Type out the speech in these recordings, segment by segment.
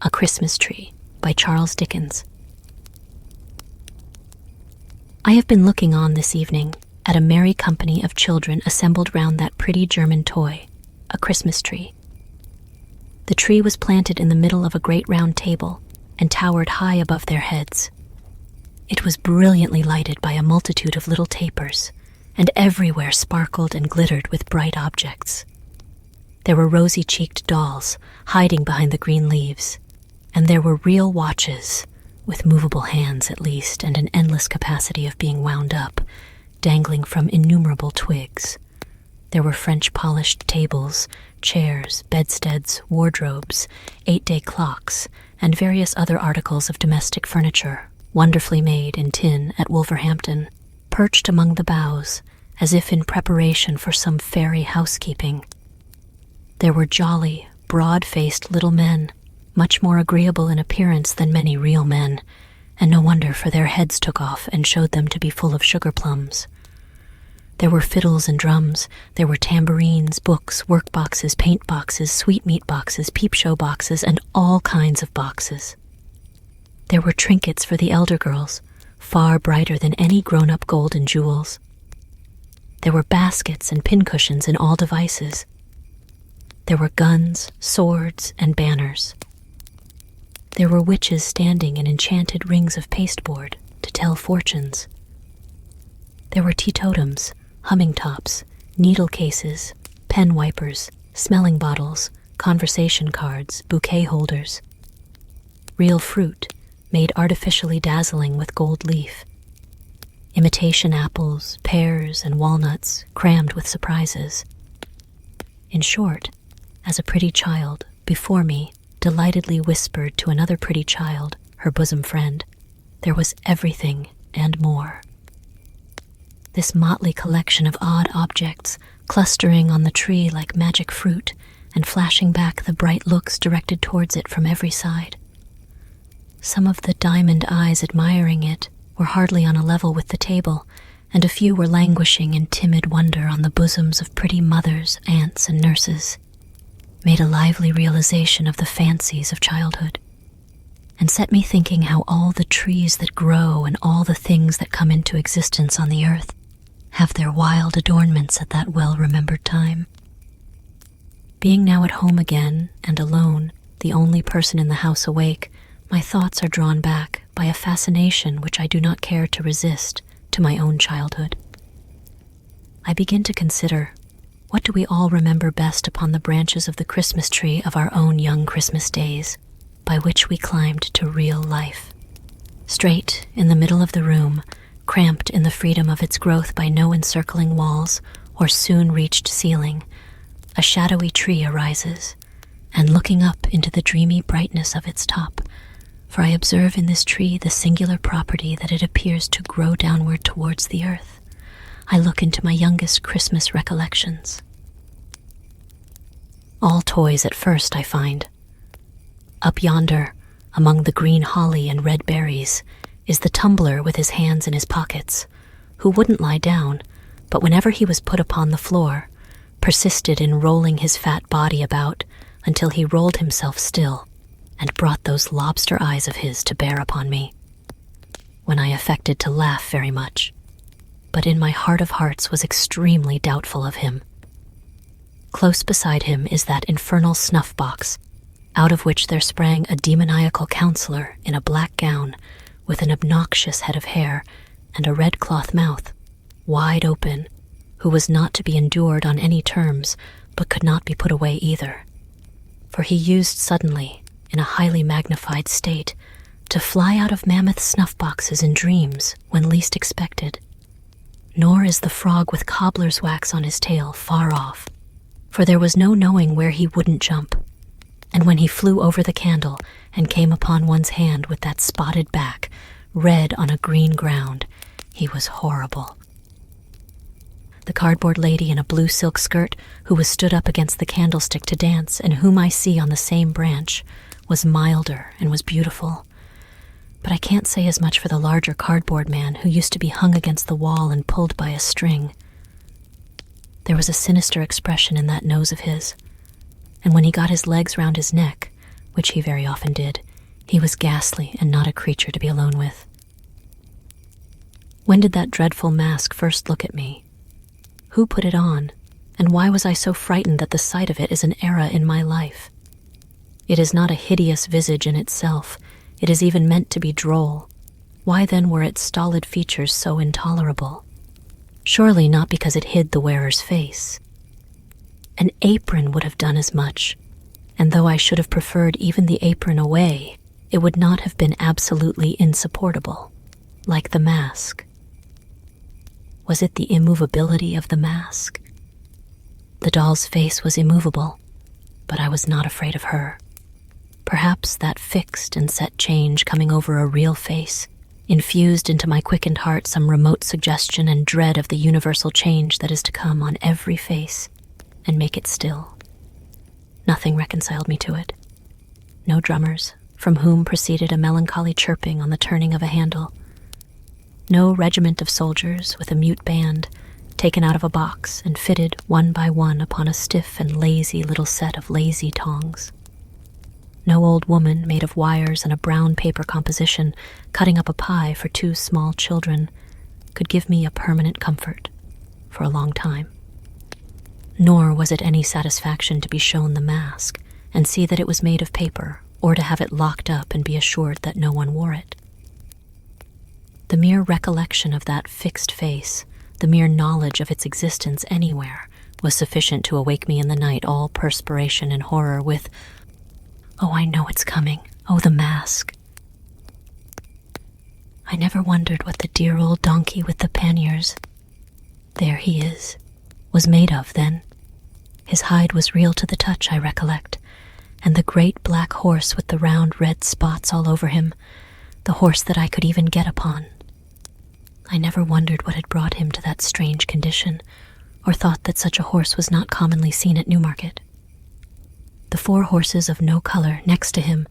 A Christmas Tree by Charles Dickens. I have been looking on this evening at a merry company of children assembled round that pretty German toy, a Christmas tree. The tree was planted in the middle of a great round table and towered high above their heads. It was brilliantly lighted by a multitude of little tapers, and everywhere sparkled and glittered with bright objects. There were rosy-cheeked dolls hiding behind the green leaves, and there were real watches, with movable hands at least and an endless capacity of being wound up, dangling from innumerable twigs. There were French-polished tables, chairs, bedsteads, wardrobes, 8-day clocks, and various other articles of domestic furniture, wonderfully made in tin at Wolverhampton, perched among the boughs, as if in preparation for some fairy housekeeping. There were jolly, broad-faced little men, much more agreeable in appearance than many real men, and no wonder, for their heads took off and showed them to be full of sugar plums. There were fiddles and drums, there were tambourines, books, work boxes, paint boxes, sweetmeat boxes, peep-show boxes, and all kinds of boxes. There were trinkets for the elder girls, far brighter than any grown-up gold and jewels. There were baskets and pincushions in all devices. There were guns, swords, and banners. There were witches standing in enchanted rings of pasteboard to tell fortunes. There were teetotums, humming tops, needle cases, pen wipers, smelling bottles, conversation cards, bouquet holders. Real fruit, made artificially dazzling with gold leaf. Imitation apples, pears, and walnuts crammed with surprises. In short, as a pretty child before me delightedly whispered to another pretty child, her bosom friend, there was everything and more. This motley collection of odd objects, clustering on the tree like magic fruit, and flashing back the bright looks directed towards it from every side. Some of the diamond eyes admiring it were hardly on a level with the table, and a few were languishing in timid wonder on the bosoms of pretty mothers, aunts, and nurses, made a lively realization of the fancies of childhood, and set me thinking how all the trees that grow and all the things that come into existence on the earth have their wild adornments at that well-remembered time. Being now at home again and alone, the only person in the house awake, my thoughts are drawn back by a fascination which I do not care to resist to my own childhood. I begin to consider, what do we all remember best upon the branches of the Christmas tree of our own young Christmas days, by which we climbed to real life? Straight in the middle of the room, cramped in the freedom of its growth by no encircling walls or soon-reached ceiling, a shadowy tree arises, and looking up into the dreamy brightness of its top, for I observe in this tree the singular property that it appears to grow downward towards the earth, I look into my youngest Christmas recollections. All toys at first, I find. Up yonder, among the green holly and red berries, is the tumbler with his hands in his pockets, who wouldn't lie down, but whenever he was put upon the floor, persisted in rolling his fat body about until he rolled himself still and brought those lobster eyes of his to bear upon me, when I affected to laugh very much, but in my heart of hearts was extremely doubtful of him. Close beside him is that infernal snuff-box, out of which there sprang a demoniacal counselor in a black gown, with an obnoxious head of hair and a red cloth mouth, wide open, who was not to be endured on any terms, but could not be put away either. For he used suddenly, in a highly magnified state, to fly out of mammoth snuff-boxes in dreams when least expected. Nor is the frog with cobbler's wax on his tail far off, for there was no knowing where he wouldn't jump, and when he flew over the candle and came upon one's hand with that spotted back, red on a green ground, he was horrible. The cardboard lady in a blue silk skirt, who was stood up against the candlestick to dance, and whom I see on the same branch, was milder and was beautiful. But I can't say as much for the larger cardboard man who used to be hung against the wall and pulled by a string. There was a sinister expression in that nose of his, and when he got his legs round his neck, which he very often did, he was ghastly and not a creature to be alone with. When did that dreadful mask first look at me? Who put it on? And why was I so frightened that the sight of it is an era in my life? It is not a hideous visage in itself. It is even meant to be droll. Why then were its stolid features so intolerable? Surely not because it hid the wearer's face. An apron would have done as much, and though I should have preferred even the apron away, it would not have been absolutely insupportable, like the mask. Was it the immovability of the mask? The doll's face was immovable, but I was not afraid of her. Perhaps that fixed and set change coming over a real face infused into my quickened heart some remote suggestion and dread of the universal change that is to come on every face and make it still. Nothing reconciled me to it. No drummers, from whom proceeded a melancholy chirping on the turning of a handle. No regiment of soldiers with a mute band, taken out of a box and fitted one by one upon a stiff and lazy little set of lazy tongs. No old woman made of wires and a brown paper composition, cutting up a pie for 2 small children, could give me a permanent comfort for a long time. Nor was it any satisfaction to be shown the mask and see that it was made of paper, or to have it locked up and be assured that no one wore it. The mere recollection of that fixed face, the mere knowledge of its existence anywhere, was sufficient to awake me in the night all perspiration and horror with, "Oh, I know it's coming. Oh, the mask." I never wondered what the dear old donkey with the panniers, there he is, was made of then. His hide was real to the touch, I recollect, and the great black horse with the round red spots all over him, the horse that I could even get upon. I never wondered what had brought him to that strange condition, or thought that such a horse was not commonly seen at Newmarket. The 4 horses of no color next to him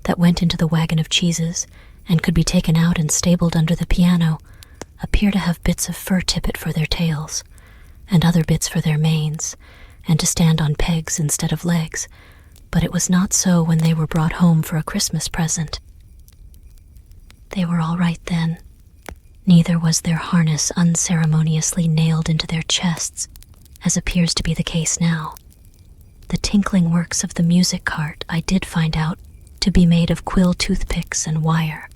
that went into the wagon of cheeses and could be taken out and stabled under the piano appear to have bits of fur tippet for their tails, and other bits for their manes, and to stand on pegs instead of legs, but it was not so when they were brought home for a Christmas present. They were all right then. Neither was their harness unceremoniously nailed into their chests, as appears to be the case now. The tinkling works of the music cart I did find out to be made of quill toothpicks and wire,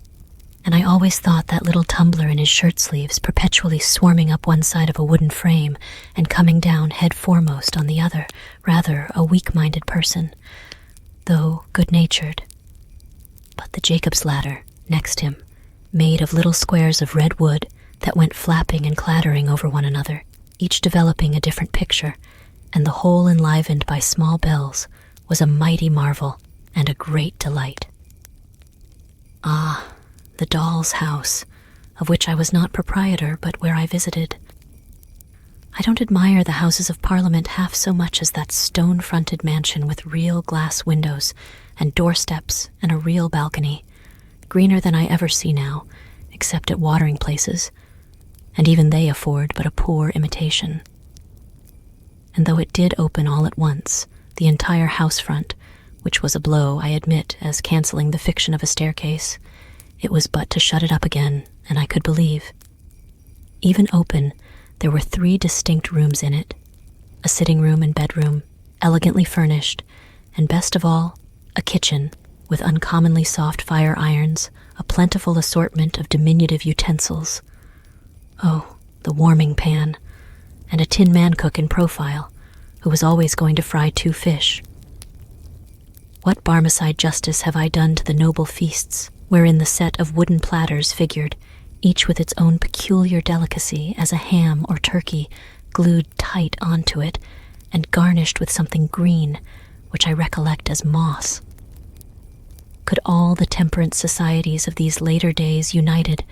and I always thought that little tumbler in his shirt sleeves perpetually swarming up one side of a wooden frame and coming down head foremost on the other, rather a weak-minded person, though good-natured. But the Jacob's ladder, next him, made of little squares of red wood that went flapping and clattering over one another, each developing a different picture, and the whole enlivened by small bells, was a mighty marvel and a great delight. Ah, the doll's house, of which I was not proprietor, but where I visited. I don't admire the Houses of Parliament half so much as that stone-fronted mansion with real glass windows and doorsteps and a real balcony, greener than I ever see now, except at watering places, and even they afford but a poor imitation. And though it did open all at once, the entire house front, which was a blow, I admit, as cancelling the fiction of a staircase, it was but to shut it up again, and I could believe. Even open, there were 3 distinct rooms in it, a sitting room and bedroom, elegantly furnished, and best of all, a kitchen, with uncommonly soft fire irons, a plentiful assortment of diminutive utensils. Oh, the warming pan, and a tin man cook in profile, who was always going to fry 2 fish. What Barmecide justice have I done to the noble feasts, wherein the set of wooden platters figured, each with its own peculiar delicacy as a ham or turkey glued tight onto it and garnished with something green, which I recollect as moss. Could all the temperance societies of these later days united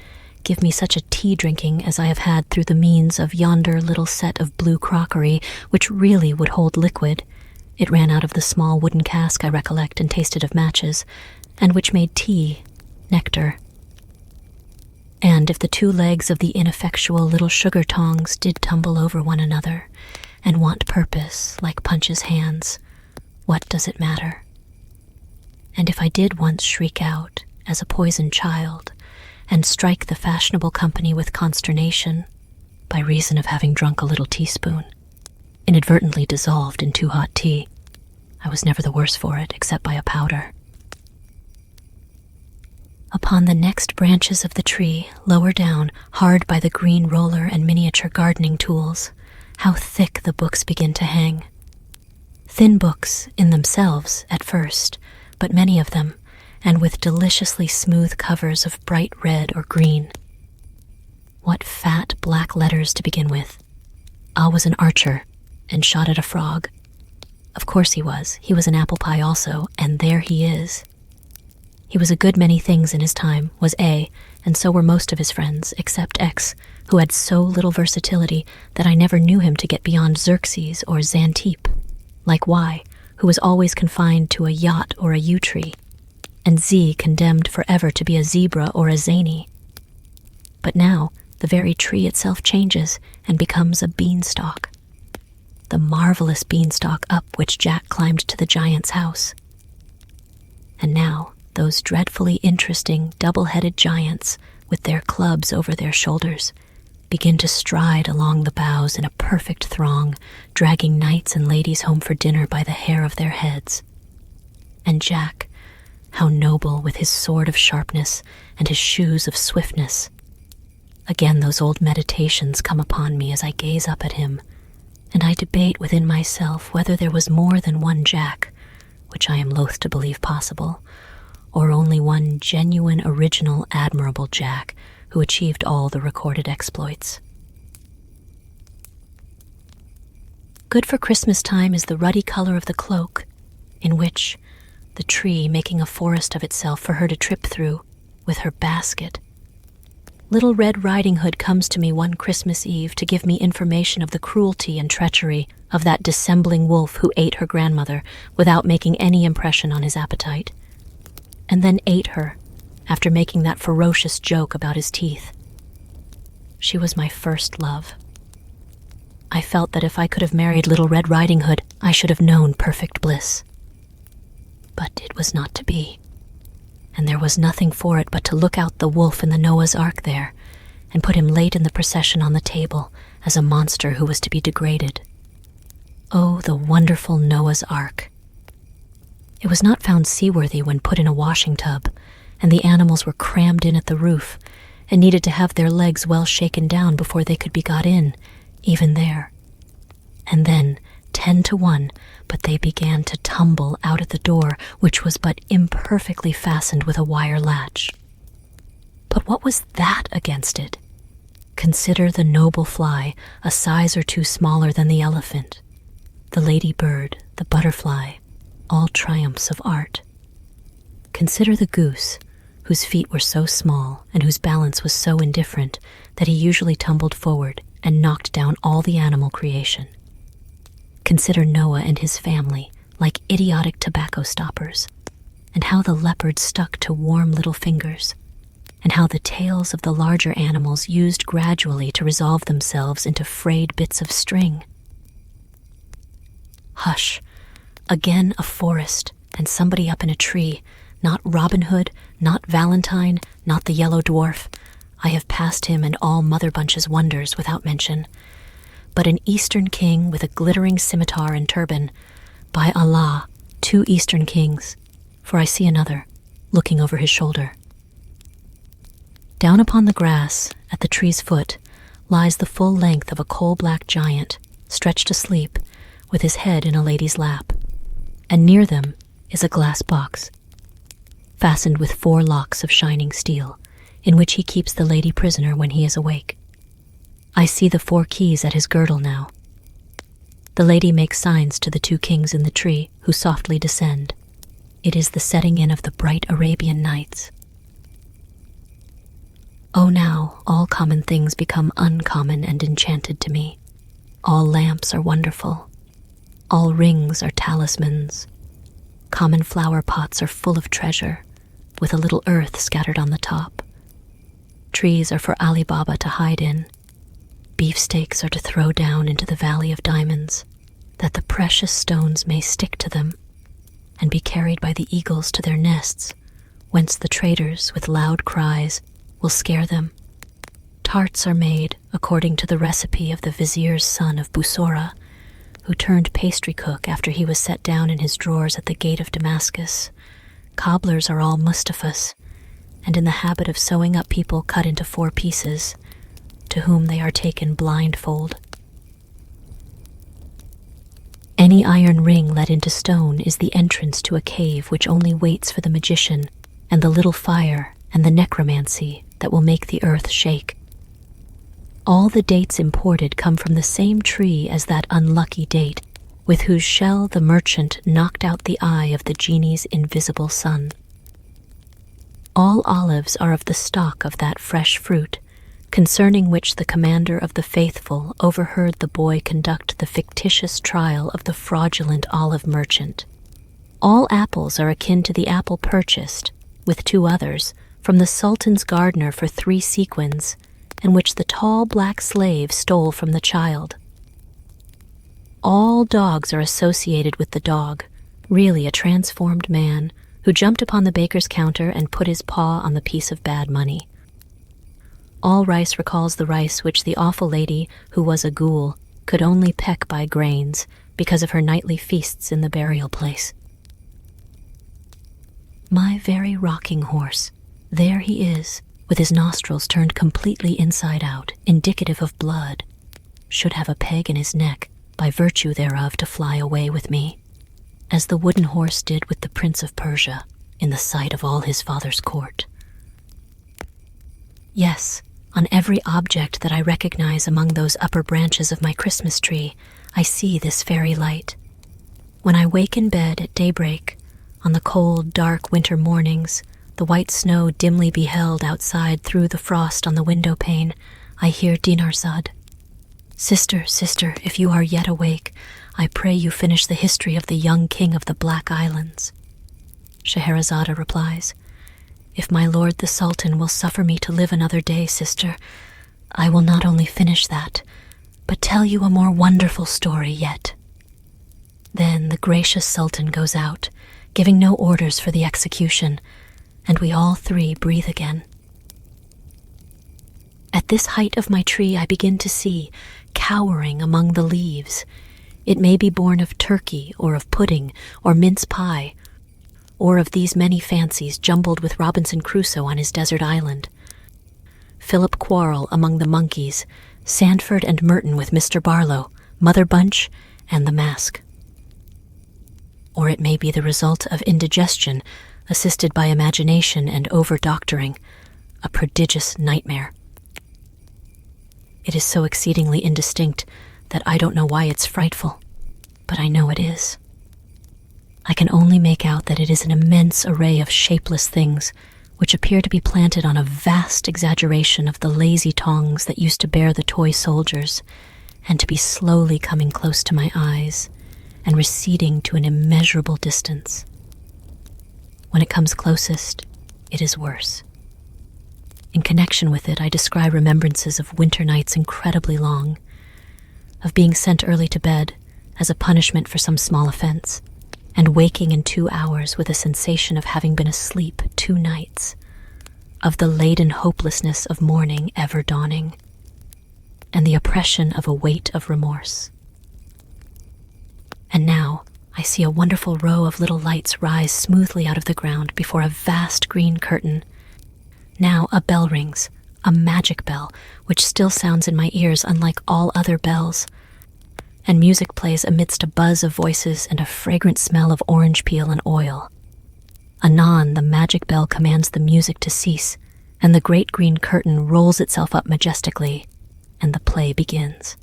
give me such a tea-drinking as I have had through the means of yonder little set of blue crockery, which really would hold liquid? It ran out of the small wooden cask, I recollect, and tasted of matches, and which made tea, nectar. And if the 2 legs of the ineffectual little sugar tongs did tumble over one another, and want purpose like Punch's hands, what does it matter? And if I did once shriek out, as a poisoned child, and strike the fashionable company with consternation, by reason of having drunk a little teaspoon, inadvertently dissolved in too hot tea, I was never the worse for it, except by a powder. Upon the next branches of the tree, lower down, hard by the green roller and miniature gardening tools, how thick the books begin to hang. Thin books in themselves at first, but many of them, and with deliciously smooth covers of bright red or green. What fat black letters to begin with. I was an archer and shot at a frog. Of course he was. He was an apple pie also, and there he is. He was a good many things in his time, was A, and so were most of his friends, except X, who had so little versatility that I never knew him to get beyond Xerxes or Xantippe, like Y, who was always confined to a yacht or a yew tree, and Z condemned forever to be a zebra or a zany. But now, the very tree itself changes and becomes a beanstalk. The marvelous beanstalk up which Jack climbed to the giant's house. And now, those dreadfully interesting double-headed giants, with their clubs over their shoulders, begin to stride along the boughs in a perfect throng, dragging knights and ladies home for dinner by the hair of their heads. And Jack, how noble with his sword of sharpness and his shoes of swiftness. Again those old meditations come upon me as I gaze up at him, and I debate within myself whether there was more than one Jack, which I am loath to believe possible, or only one genuine, original, admirable Jack who achieved all the recorded exploits. Good for Christmas time is the ruddy color of the cloak, in which, the tree making a forest of itself for her to trip through, with her basket. Little Red Riding Hood comes to me one Christmas Eve to give me information of the cruelty and treachery of that dissembling wolf who ate her grandmother without making any impression on his appetite, and then ate her after making that ferocious joke about his teeth. She was my first love. I felt that if I could have married Little Red Riding Hood, I should have known perfect bliss. But it was not to be, and there was nothing for it but to look out the wolf in the Noah's Ark there, and put him late in the procession on the table as a monster who was to be degraded. Oh, the wonderful Noah's Ark! It was not found seaworthy when put in a washing tub, and the animals were crammed in at the roof, and needed to have their legs well shaken down before they could be got in, even there. And then, 10 to 1, but they began to tumble out at the door, which was but imperfectly fastened with a wire latch. But what was that against it? Consider the noble fly, a size or two smaller than the elephant, the ladybird, the butterfly, all triumphs of art. Consider the goose, whose feet were so small and whose balance was so indifferent that he usually tumbled forward and knocked down all the animal creation. Consider Noah and his family, like idiotic tobacco stoppers, and how the leopard stuck to warm little fingers, and how the tails of the larger animals used gradually to resolve themselves into frayed bits of string. Hush! Again a forest, and somebody up in a tree, not Robin Hood, not Valentine, not the yellow dwarf. I have passed him and all Mother Bunch's wonders without mention. But an Eastern king with a glittering scimitar and turban. By Allah, 2 Eastern kings, for I see another, looking over his shoulder. Down upon the grass, at the tree's foot, lies the full length of a coal-black giant, stretched asleep, with his head in a lady's lap. And near them is a glass box, fastened with 4 locks of shining steel, in which he keeps the lady prisoner when he is awake. I see the 4 keys at his girdle now. The lady makes signs to the 2 kings in the tree, who softly descend. It is the setting in of the bright Arabian Nights. Oh, now all common things become uncommon and enchanted to me. All lamps are wonderful. All rings are talismans. Common flower pots are full of treasure, with a little earth scattered on the top. Trees are for Ali Baba to hide in. Beefsteaks are to throw down into the valley of diamonds, that the precious stones may stick to them, and be carried by the eagles to their nests, whence the traders, with loud cries, will scare them. Tarts are made according to the recipe of the vizier's son of Bussorah, who turned pastry cook after he was set down in his drawers at the gate of Damascus. Cobblers are all Mustafas, and in the habit of sewing up people cut into 4 pieces, to whom they are taken blindfold. Any iron ring let into stone is the entrance to a cave which only waits for the magician and the little fire and the necromancy that will make the earth shake. All the dates imported come from the same tree as that unlucky date, with whose shell the merchant knocked out the eye of the genie's invisible son. All olives are of the stock of that fresh fruit, concerning which the commander of the faithful overheard the boy conduct the fictitious trial of the fraudulent olive merchant. All apples are akin to the apple purchased, with 2 others, from the sultan's gardener for 3 sequins, and which the tall black slave stole from the child. All dogs are associated with the dog, really a transformed man, who jumped upon the baker's counter and put his paw on the piece of bad money. All rice recalls the rice which the awful lady, who was a ghoul, could only peck by grains because of her nightly feasts in the burial place. My very rocking horse, there he is, with his nostrils turned completely inside out, indicative of blood, should have a peg in his neck, by virtue thereof to fly away with me, as the wooden horse did with the Prince of Persia, in the sight of all his father's court. Yes, on every object that I recognize among those upper branches of my Christmas tree, I see this fairy light. When I wake in bed at daybreak, on the cold, dark winter mornings, the white snow dimly beheld outside through the frost on the window pane, I hear Dinarzade. Sister, sister, if you are yet awake, I pray you finish the history of the young king of the Black Islands. Scheherazade replies, If my lord the Sultan will suffer me to live another day, sister, I will not only finish that, but tell you a more wonderful story yet. Then the gracious Sultan goes out, giving no orders for the execution, and we all 3 breathe again. At this height of my tree I begin to see, cowering among the leaves, it may be born of turkey or of pudding or mince pie, or of these many fancies jumbled with Robinson Crusoe on his desert island, Philip Quarrel among the monkeys, Sandford and Merton with Mr. Barlow, Mother Bunch, and the Mask. Or it may be the result of indigestion, assisted by imagination and over-doctoring, a prodigious nightmare. It is so exceedingly indistinct that I don't know why it's frightful, but I know it is. I can only make out that it is an immense array of shapeless things which appear to be planted on a vast exaggeration of the lazy tongs that used to bear the toy soldiers, and to be slowly coming close to my eyes and receding to an immeasurable distance. When it comes closest, it is worse. In connection with it, I describe remembrances of winter nights incredibly long, of being sent early to bed as a punishment for some small offense, and waking in 2 hours with a sensation of having been asleep 2 nights, of the laden hopelessness of morning ever dawning, and the oppression of a weight of remorse. And now I see a wonderful row of little lights rise smoothly out of the ground before a vast green curtain. Now a bell rings, a magic bell, which still sounds in my ears unlike all other bells, and music plays amidst a buzz of voices and a fragrant smell of orange peel and oil. Anon the magic bell commands the music to cease, and the great green curtain rolls itself up majestically, and the play begins.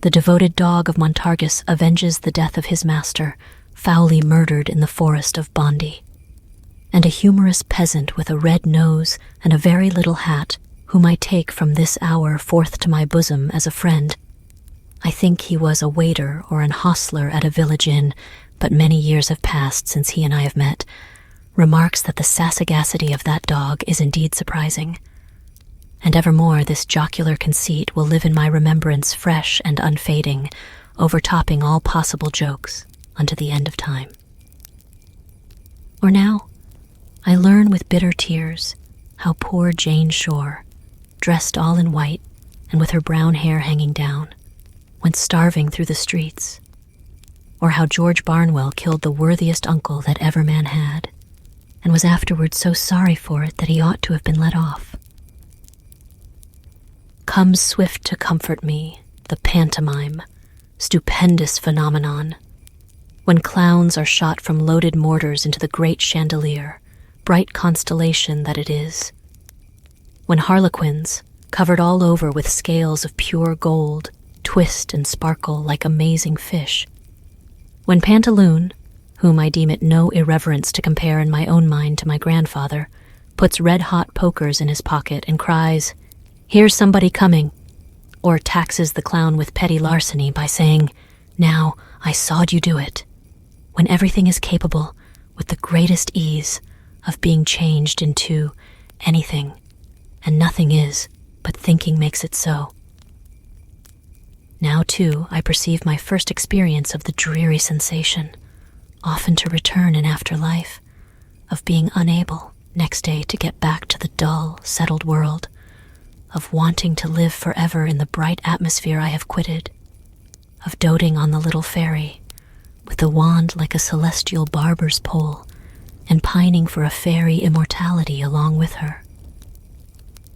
The devoted dog of Montargis avenges the death of his master, foully murdered in the forest of Bondi. And a humorous peasant with a red nose and a very little hat, whom I take from this hour forth to my bosom as a friend. I think he was a waiter or an hostler at a village inn, but many years have passed since he and I have met, remarks that the sassagacity of that dog is indeed surprising. And evermore this jocular conceit will live in my remembrance fresh and unfading, overtopping all possible jokes unto the end of time. Or now, I learn with bitter tears how poor Jane Shore, dressed all in white and with her brown hair hanging down, went starving through the streets. Or how George Barnwell killed the worthiest uncle that ever man had, and was afterwards so sorry for it that he ought to have been let off. Comes swift to comfort me, the pantomime, stupendous phenomenon, when clowns are shot from loaded mortars into the great chandelier, bright constellation that it is. When harlequins, covered all over with scales of pure gold, twist and sparkle like amazing fish. When Pantaloon, whom I deem it no irreverence to compare in my own mind to my grandfather, puts red-hot pokers in his pocket and cries, "Here's somebody coming," or taxes the clown with petty larceny by saying, "Now, I sawed you do it," when everything is capable, with the greatest ease, of being changed into anything, and nothing is, but thinking makes it so. Now, too, I perceive my first experience of the dreary sensation, often to return in after life, of being unable, next day, to get back to the dull, settled world, of wanting to live forever in the bright atmosphere I have quitted, of doting on the little fairy, with the wand like a celestial barber's pole, and pining for a fairy immortality along with her.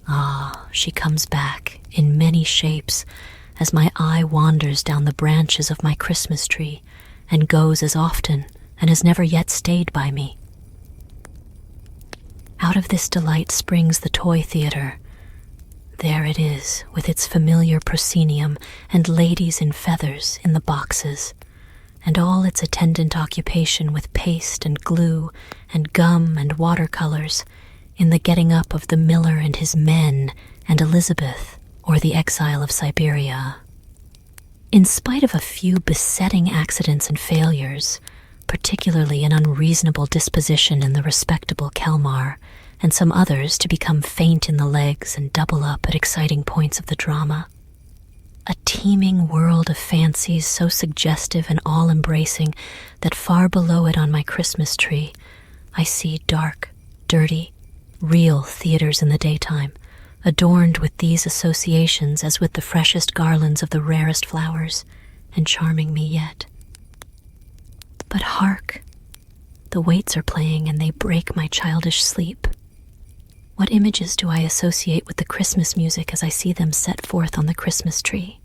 Ah, she comes back in many shapes as my eye wanders down the branches of my Christmas tree, and goes as often and has never yet stayed by me. Out of this delight springs the toy theater. There it is, with its familiar proscenium and ladies in feathers in the boxes, and all its attendant occupation with paste and glue and gum and watercolors, in the getting up of the miller and his men and Elizabeth, or the exile of Siberia. In spite of a few besetting accidents and failures, particularly an unreasonable disposition in the respectable Kelmar, and some others to become faint in the legs and double up at exciting points of the drama, a teeming world of fancies so suggestive and all-embracing that far below it on my Christmas tree I see dark, dirty, real theaters in the daytime, adorned with these associations as with the freshest garlands of the rarest flowers, and charming me yet. But hark! The waits are playing and they break my childish sleep. What images do I associate with the Christmas music as I see them set forth on the Christmas tree?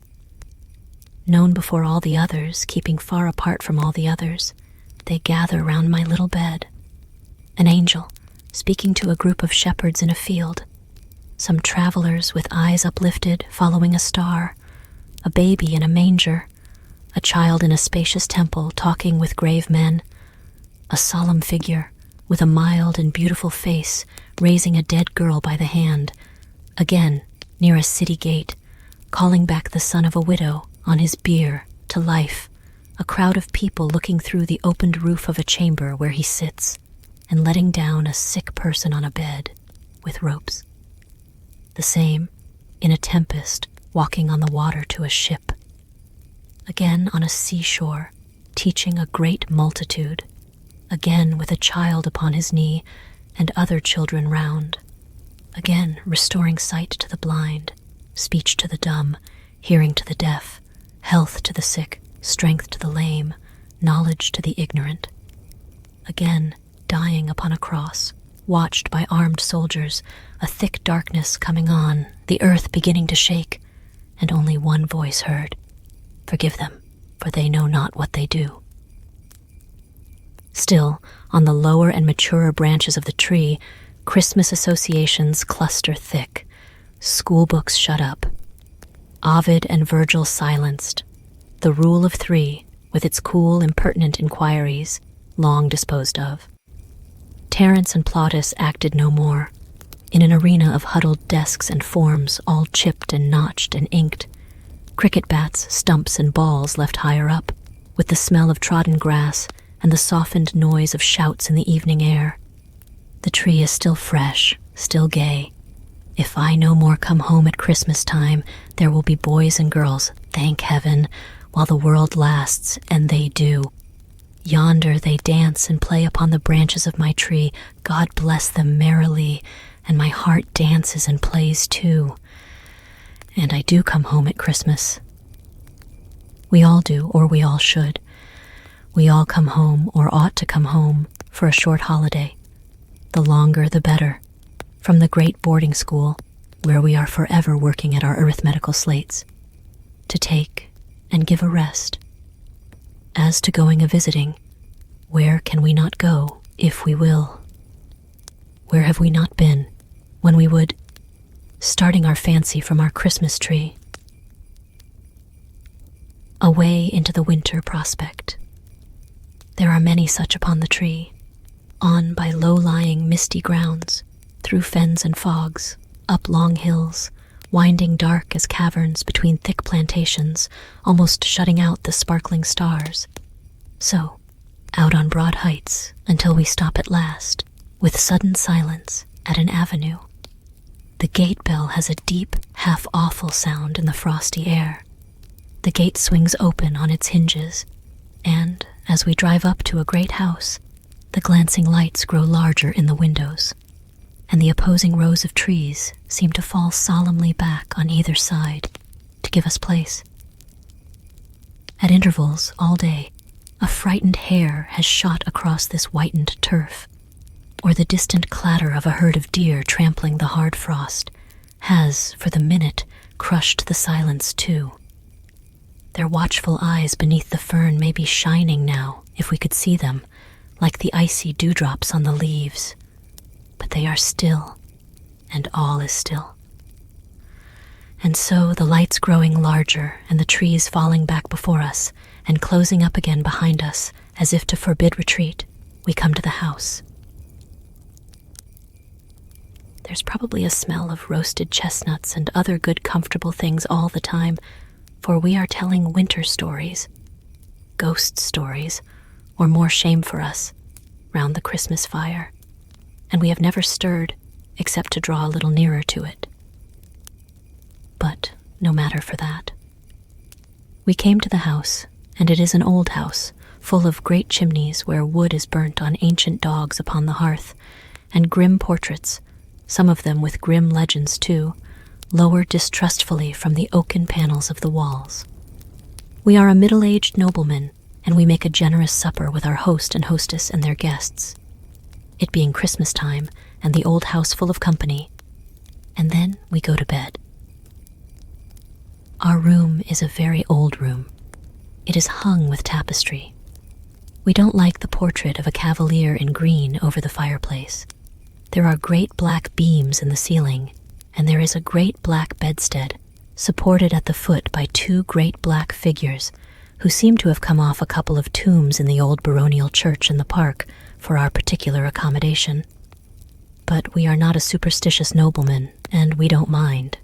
Known before all the others, keeping far apart from all the others, they gather round my little bed. An angel, speaking to a group of shepherds in a field. Some travelers with eyes uplifted, following a star. A baby in a manger. A child in a spacious temple, talking with grave men. A solemn figure, with a mild and beautiful face, raising a dead girl by the hand. Again, near a city gate, calling back the son of a widow on his bier to life. A crowd of people looking through the opened roof of a chamber where he sits, and letting down a sick person on a bed with ropes. The same, in a tempest, walking on the water to a ship. Again on a seashore, teaching a great multitude. Again with a child upon his knee, and other children round. Again restoring sight to the blind, speech to the dumb, hearing to the deaf, health to the sick, strength to the lame, knowledge to the ignorant. Again dying upon a cross, watched by armed soldiers, a thick darkness coming on, the earth beginning to shake, and only one voice heard, "Forgive them, for they know not what they do." Still, on the lower and maturer branches of the tree, Christmas associations cluster thick, schoolbooks shut up, Ovid and Virgil silenced, the rule of three, with its cool, impertinent inquiries, long disposed of. Terence and Plautus acted no more, in an arena of huddled desks and forms all chipped and notched and inked, cricket bats, stumps, and balls left higher up, with the smell of trodden grass and the softened noise of shouts in the evening air. The tree is still fresh, still gay. If I no more come home at Christmas time, there will be boys and girls, thank heaven, while the world lasts, and they do. Yonder they dance and play upon the branches of my tree. God bless them merrily, and my heart dances and plays too. And I do come home at Christmas. We all do, or we all should. We all come home, or ought to come home, for a short holiday. The longer the better. From the great boarding school, where we are forever working at our arithmetical slates, to take and give a rest. As to going a-visiting, where can we not go, if we will? Where have we not been, when we would, starting our fancy from our Christmas tree? Away into the winter prospect. There are many such upon the tree, on by low-lying misty grounds, through fens and fogs, up long hills, winding dark as caverns between thick plantations, almost shutting out the sparkling stars. So, out on broad heights, until we stop at last, with sudden silence, at an avenue. The gate bell has a deep, half-awful sound in the frosty air. The gate swings open on its hinges, and, as we drive up to a great house, the glancing lights grow larger in the windows, and the opposing rows of trees seem to fall solemnly back on either side to give us place. At intervals, all day, a frightened hare has shot across this whitened turf, or the distant clatter of a herd of deer trampling the hard frost has, for the minute, crushed the silence too. Their watchful eyes beneath the fern may be shining now, if we could see them, like the icy dewdrops on the leaves. But they are still, and all is still. And so the lights growing larger and the trees falling back before us and closing up again behind us as if to forbid retreat, we come to the house. There's probably a smell of roasted chestnuts and other good comfortable things all the time, for we are telling winter stories, ghost stories, or more shame for us, round the Christmas fire, and we have never stirred except to draw a little nearer to it. But no matter for that. We came to the house, and it is an old house, full of great chimneys where wood is burnt on ancient dogs upon the hearth, and grim portraits, some of them with grim legends too, lower distrustfully from the oaken panels of the walls. We are a middle-aged nobleman, and we make a generous supper with our host and hostess and their guests, it being Christmas time and the old house full of company, and then we go to bed. Our room is a very old room. It is hung with tapestry. We don't like the portrait of a cavalier in green over the fireplace. There are great black beams in the ceiling, and there is a great black bedstead, supported at the foot by two great black figures, who seem to have come off a couple of tombs in the old baronial church in the park for our particular accommodation. But we are not a superstitious nobleman, and we don't mind.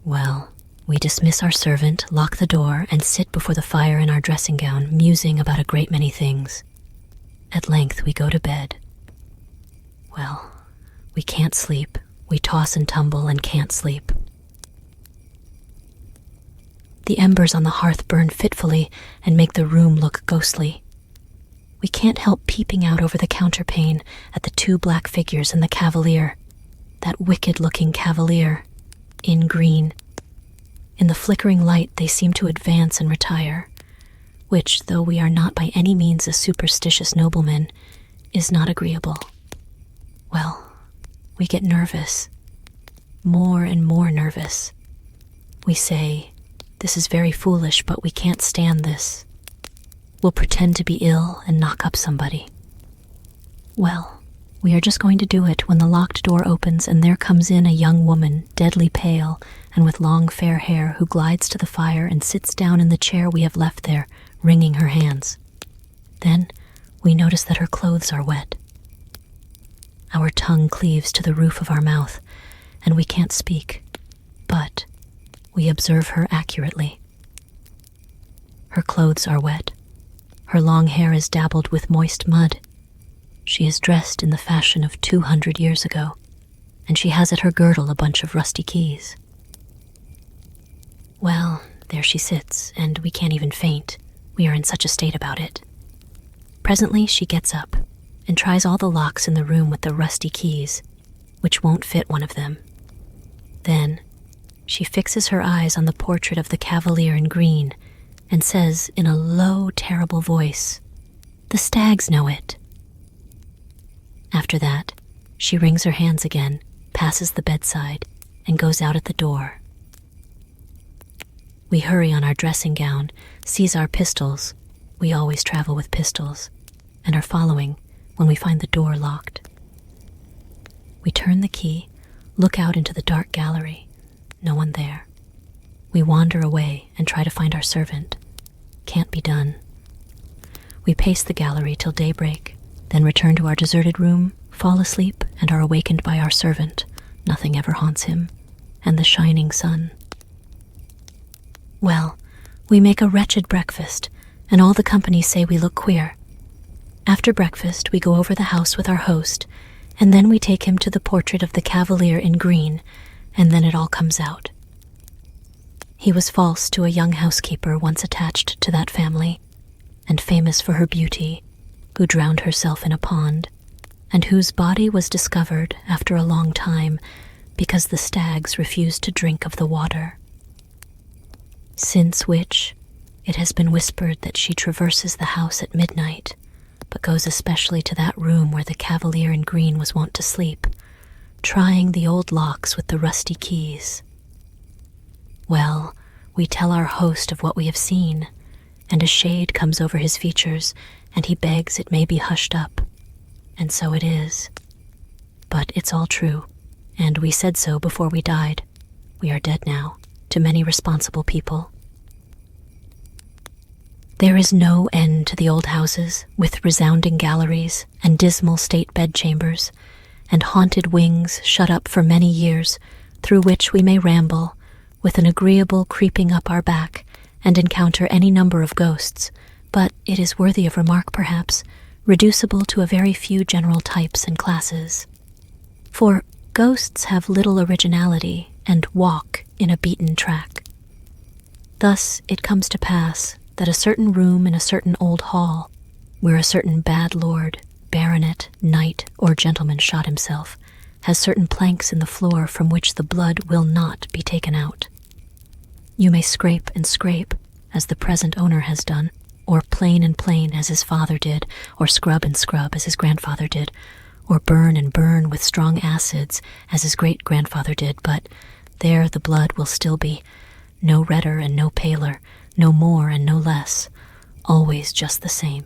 Well, we dismiss our servant, lock the door, and sit before the fire in our dressing gown, musing about a great many things. At length we go to bed. Well, we can't sleep. We toss and tumble and can't sleep. The embers on the hearth burn fitfully and make the room look ghostly. We can't help peeping out over the counterpane at the two black figures and the cavalier, that wicked-looking cavalier, in green. In the flickering light they seem to advance and retire, which, though we are not by any means a superstitious nobleman, is not agreeable. Well, we get nervous, more and more nervous. We say, "This is very foolish, but we can't stand this. We'll pretend to be ill and knock up somebody." Well, we are just going to do it when the locked door opens and there comes in a young woman, deadly pale and with long fair hair, who glides to the fire and sits down in the chair we have left there, wringing her hands. Then we notice that her clothes are wet. Our tongue cleaves to the roof of our mouth, and we can't speak, but we observe her accurately. Her clothes are wet. Her long hair is dabbled with moist mud. She is dressed in the fashion of 200 years ago, and she has at her girdle a bunch of rusty keys. Well, there she sits, and we can't even faint. We are in such a state about it. Presently she gets up and tries all the locks in the room with the rusty keys, which won't fit one of them. Then she fixes her eyes on the portrait of the cavalier in green and says in a low, terrible voice, "The stags know it." After that, she wrings her hands again, passes the bedside, and goes out at the door. We hurry on our dressing gown, seize our pistols — we always travel with pistols — and are following when we find the door locked. We turn the key, look out into the dark gallery. No one there. We wander away and try to find our servant. Can't be done. We pace the gallery till daybreak, then return to our deserted room, fall asleep, and are awakened by our servant. Nothing ever haunts him, and the shining sun. Well, we make a wretched breakfast, and all the company say we look queer. After breakfast, we go over the house with our host, and then we take him to the portrait of the cavalier in green, and then it all comes out. He was false to a young housekeeper once attached to that family, and famous for her beauty, who drowned herself in a pond, and whose body was discovered after a long time because the stags refused to drink of the water. Since which, it has been whispered that she traverses the house at midnight, but goes especially to that room where the cavalier in green was wont to sleep, trying the old locks with the rusty keys. Well, we tell our host of what we have seen, and a shade comes over his features, and he begs it may be hushed up. And so it is. But it's all true, and we said so before we died. We are dead now, to many responsible people. There is no end to the old houses, with resounding galleries and dismal state bedchambers, and haunted wings shut up for many years, through which we may ramble, with an agreeable creeping up our back, and encounter any number of ghosts, but it is worthy of remark, perhaps, reducible to a very few general types and classes. For ghosts have little originality and walk in a beaten track. Thus it comes to pass that a certain room in a certain old hall, where a certain bad lord, baronet, knight, or gentleman shot himself, has certain planks in the floor from which the blood will not be taken out. You may scrape and scrape, as the present owner has done, or plane and plane as his father did, or scrub and scrub as his grandfather did, or burn and burn with strong acids as his great-grandfather did, but there the blood will still be, no redder and no paler, no more and no less, always just the same.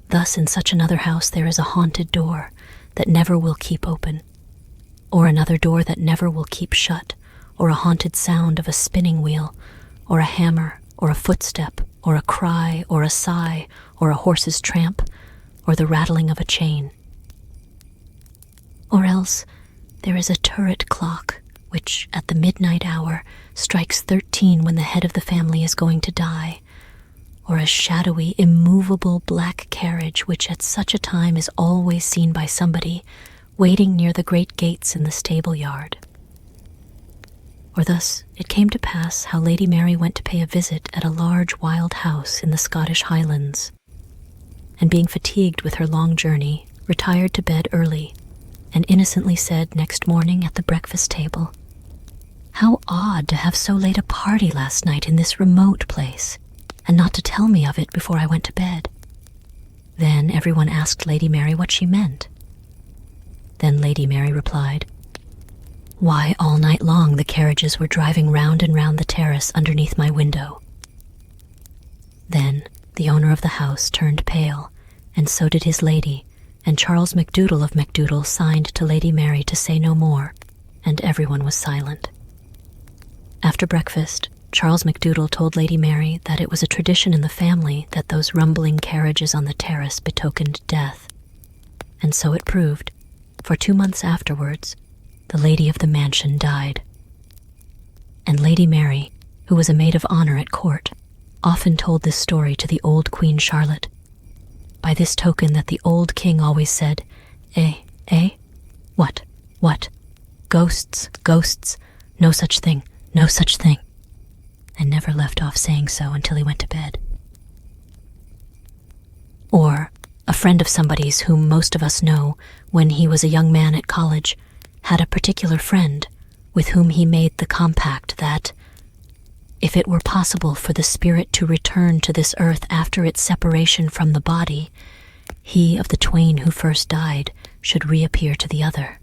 Thus in such another house there is a haunted door that never will keep open, or another door that never will keep shut, or a haunted sound of a spinning wheel, or a hammer, or a footstep, or a cry, or a sigh, or a horse's tramp, or the rattling of a chain. Or else there is a turret clock which, at the midnight hour, strikes 13 when the head of the family is going to die, or a shadowy, immovable black carriage which at such a time is always seen by somebody waiting near the great gates in the stable yard. Or thus it came to pass how Lady Mary went to pay a visit at a large wild house in the Scottish Highlands, and being fatigued with her long journey, retired to bed early, and innocently said next morning at the breakfast table, "How odd to have so late a party last night in this remote place, and not to tell me of it before I went to bed." Then everyone asked Lady Mary what she meant. Then Lady Mary replied, "Why, all night long the carriages were driving round and round the terrace underneath my window." Then the owner of the house turned pale, and so did his lady, and Charles Macdoodle of Macdoodle signed to Lady Mary to say no more, and everyone was silent. After breakfast, Charles Macdoodle told Lady Mary that it was a tradition in the family that those rumbling carriages on the terrace betokened death. And so it proved, for 2 months afterwards, the lady of the mansion died. And Lady Mary, who was a maid of honor at court, often told this story to the old Queen Charlotte, by this token that the old king always said, Eh? What? Ghosts, no such thing, no such thing," and never left off saying so until he went to bed. Or a friend of somebody's whom most of us know, when he was a young man at college, had a particular friend with whom he made the compact that, if it were possible for the spirit to return to this earth after its separation from the body, he of the twain who first died should reappear to the other.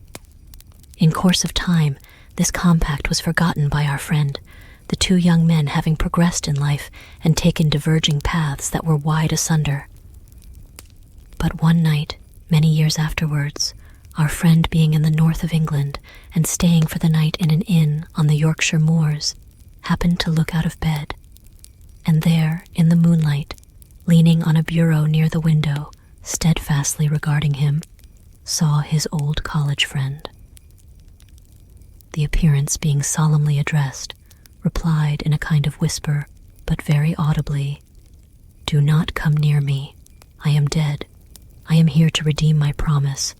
In course of time, this compact was forgotten by our friend, the two young men having progressed in life and taken diverging paths that were wide asunder. But one night, many years afterwards, our friend being in the north of England and staying for the night in an inn on the Yorkshire moors, happened to look out of bed, and there, in the moonlight, leaning on a bureau near the window, steadfastly regarding him, saw his old college friend. The appearance, being solemnly addressed, replied in a kind of whisper, but very audibly, "Do not come near me. I am dead. I am here to redeem my promise.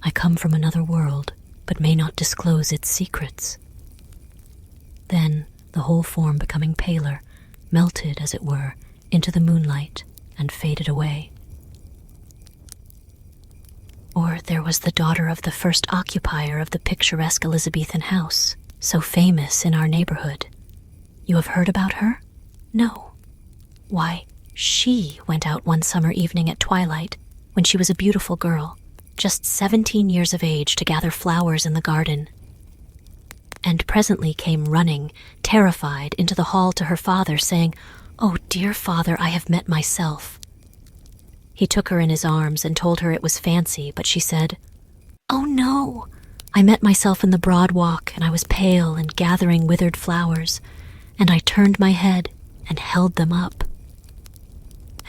I come from another world, but may not disclose its secrets." Then, the whole form becoming paler, melted, as it were, into the moonlight and faded away. Or there was the daughter of the first occupier of the picturesque Elizabethan house, so famous in our neighborhood. You have heard about her? No. Why, she went out one summer evening at twilight, when she was a beautiful girl, just 17 years of age, to gather flowers in the garden, and presently came running, terrified, into the hall to her father, saying, "Oh, dear father, I have met myself." He took her in his arms and told her it was fancy, but she said, "Oh, no, I met myself in the broad walk, and I was pale and gathering withered flowers, and I turned my head and held them up."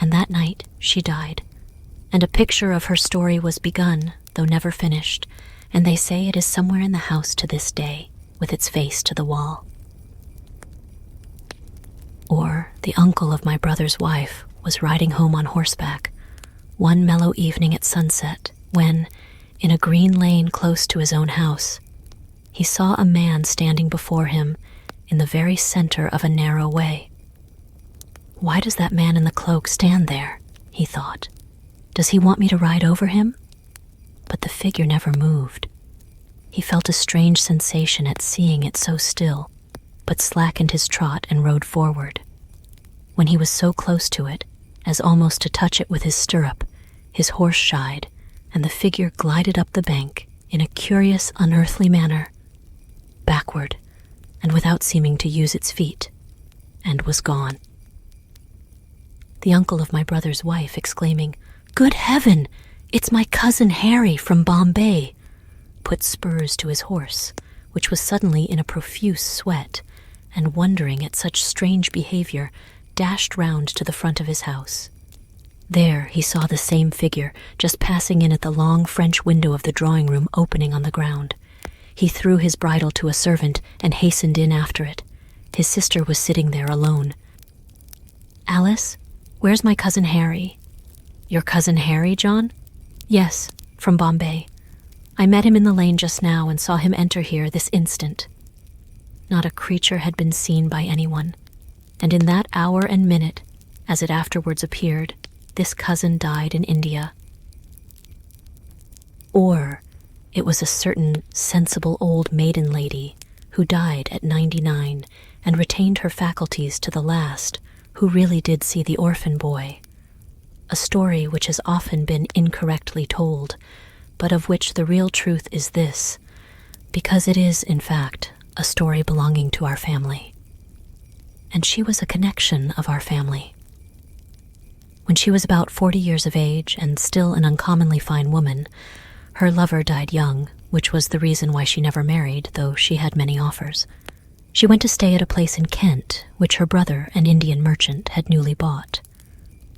And that night she died, and a picture of her story was begun, though never finished, and they say it is somewhere in the house to this day, with its face to the wall. Or the uncle of my brother's wife was riding home on horseback one mellow evening at sunset, when, in a green lane close to his own house, he saw a man standing before him in the very center of a narrow way. "Why does that man in the cloak stand there?" he thought. "Does he want me to ride over him?" But the figure never moved. He felt a strange sensation at seeing it so still, but slackened his trot and rode forward. When he was so close to it, as almost to touch it with his stirrup, his horse shied, and the figure glided up the bank in a curious, unearthly manner, backward, and without seeming to use its feet, and was gone. The uncle of my brother's wife, exclaiming, "Good heaven! It's my cousin Harry from Bombay," put spurs to his horse, which was suddenly in a profuse sweat, and wondering at such strange behavior, dashed round to the front of his house. There he saw the same figure just passing in at the long French window of the drawing-room opening on the ground. He threw his bridle to a servant and hastened in after it. His sister was sitting there alone. "Alice, where's my cousin Harry?" "Your cousin Harry, John?" "Yes, from Bombay. I met him in the lane just now and saw him enter here this instant." Not a creature had been seen by anyone, and in that hour and minute, as it afterwards appeared, this cousin died in India. Or it was a certain sensible old maiden lady who died at 99 and retained her faculties to the last, who really did see the orphan boy. A story which has often been incorrectly told, but of which the real truth is this, because it is, in fact, a story belonging to our family. And she was a connection of our family. When she was about 40 years of age and still an uncommonly fine woman, her lover died young, which was the reason why she never married, though she had many offers. She went to stay at a place in Kent, which her brother, an Indian merchant, had newly bought.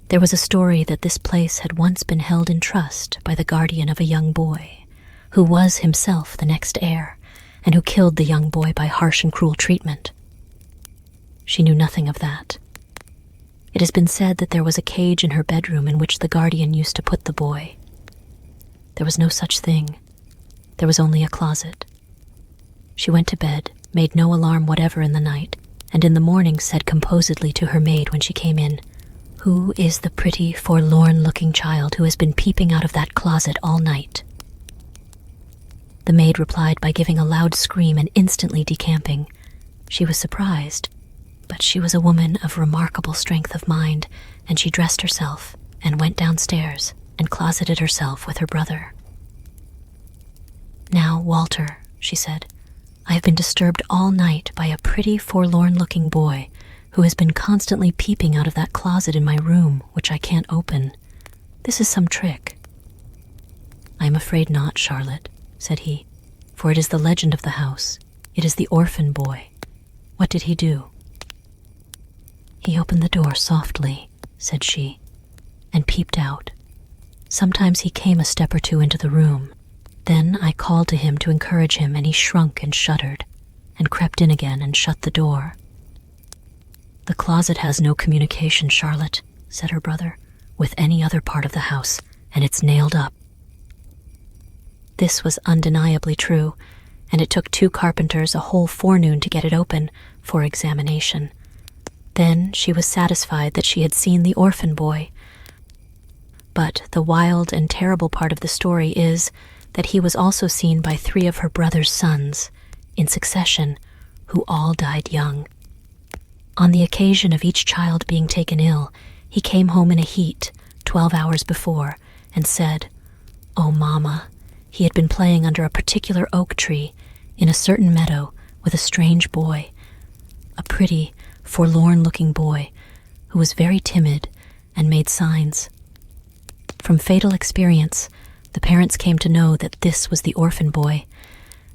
There was a story that this place had once been held in trust by the guardian of a young boy, who was himself the next heir, and who killed the young boy by harsh and cruel treatment. She knew nothing of that. It has been said that there was a cage in her bedroom in which the guardian used to put the boy. There was no such thing. There was only a closet. She went to bed, made no alarm whatever in the night, and in the morning said composedly to her maid when she came in, "Who is the pretty, forlorn-looking child who has been peeping out of that closet all night?" The maid replied by giving a loud scream and instantly decamping. She was surprised, but she was a woman of remarkable strength of mind, and she dressed herself and went downstairs and closeted herself with her brother. "Now, Walter," she said, "I have been disturbed all night by a pretty, forlorn-looking boy who has been constantly peeping out of that closet in my room, which I can't open. This is some trick." "I am afraid not, Charlotte," said he, "for it is the legend of the house. It is the orphan boy. What did he do?" "He opened the door softly," said she, "and peeped out. Sometimes he came a step or two into the room. Then I called to him to encourage him, and he shrunk and shuddered, and crept in again and shut the door." "The closet has no communication, Charlotte," said her brother, "with any other part of the house, and it's nailed up." This was undeniably true, and it took 2 carpenters a whole forenoon to get it open for examination. Then she was satisfied that she had seen the orphan boy. But the wild and terrible part of the story is that he was also seen by 3 of her brother's sons, in succession, who all died young. On the occasion of each child being taken ill, he came home in a heat 12 hours before and said, "Oh, Mama," he had been playing under a particular oak tree in a certain meadow with a strange boy, a pretty, forlorn-looking boy who was very timid and made signs. From fatal experience, the parents came to know that this was the orphan boy,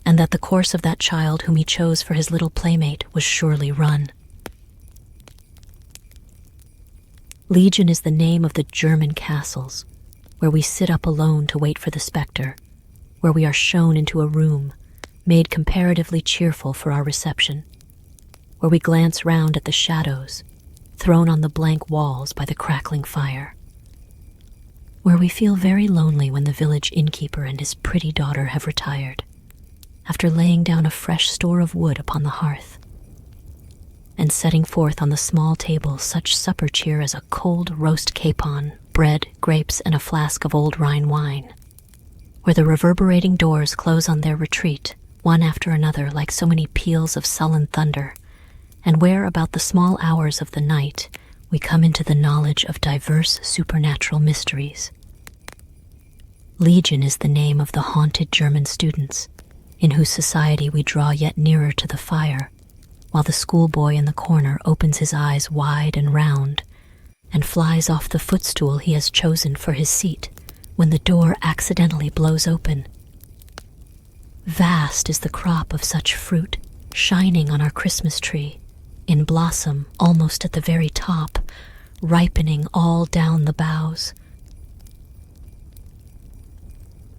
and that the course of that child whom he chose for his little playmate was surely run. Legion is the name of the German castles, where we sit up alone to wait for the spectre, where we are shown into a room, made comparatively cheerful for our reception, where we glance round at the shadows, thrown on the blank walls by the crackling fire, where we feel very lonely when the village innkeeper and his pretty daughter have retired, after laying down a fresh store of wood upon the hearth, and setting forth on the small table such supper cheer as a cold roast capon, bread, grapes, and a flask of old Rhine wine, where the reverberating doors close on their retreat, one after another like so many peals of sullen thunder, and where about the small hours of the night we come into the knowledge of diverse supernatural mysteries. Legion is the name of the haunted German students, in whose society we draw yet nearer to the fire, while the schoolboy in the corner opens his eyes wide and round, and flies off the footstool he has chosen for his seat when the door accidentally blows open. Vast is the crop of such fruit shining on our Christmas tree, in blossom almost at the very top, ripening all down the boughs.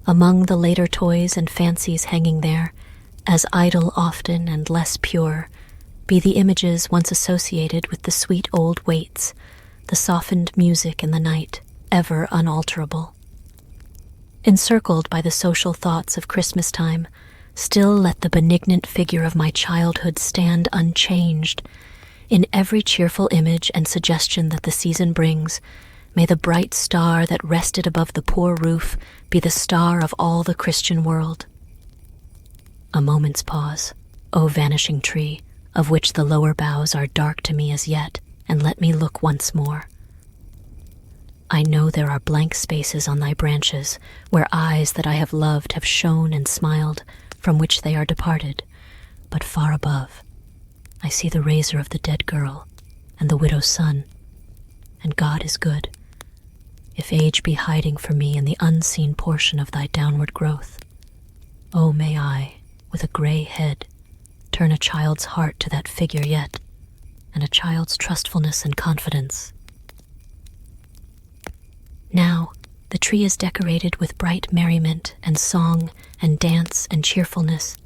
Among the later toys and fancies hanging there, as idle often and less pure, be the images once associated with the sweet old waits, the softened music in the night, ever unalterable. Encircled by the social thoughts of Christmas time, still let the benignant figure of my childhood stand unchanged. In every cheerful image and suggestion that the season brings, may the bright star that rested above the poor roof be the star of all the Christian world. A moment's pause, O vanishing tree, of which the lower boughs are dark to me as yet, and let me look once more. I know there are blank spaces on thy branches, where eyes that I have loved have shone and smiled, from which they are departed, but far above, I see the razor of the dead girl and the widow's son, and God is good, if age be hiding for me in the unseen portion of thy downward growth. Oh, may I, with a gray head, turn a child's heart to that figure yet, and a child's trustfulness and confidence. Now, the tree is decorated with bright merriment and song and dance and cheerfulness,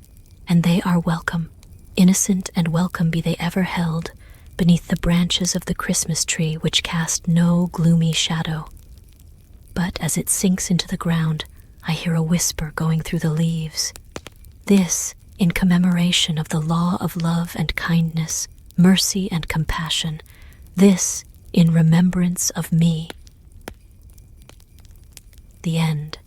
and they are welcome, innocent and welcome be they ever held, beneath the branches of the Christmas tree which cast no gloomy shadow. But as it sinks into the ground, I hear a whisper going through the leaves. This, in commemoration of the law of love and kindness, mercy and compassion. This, in remembrance of me. The end.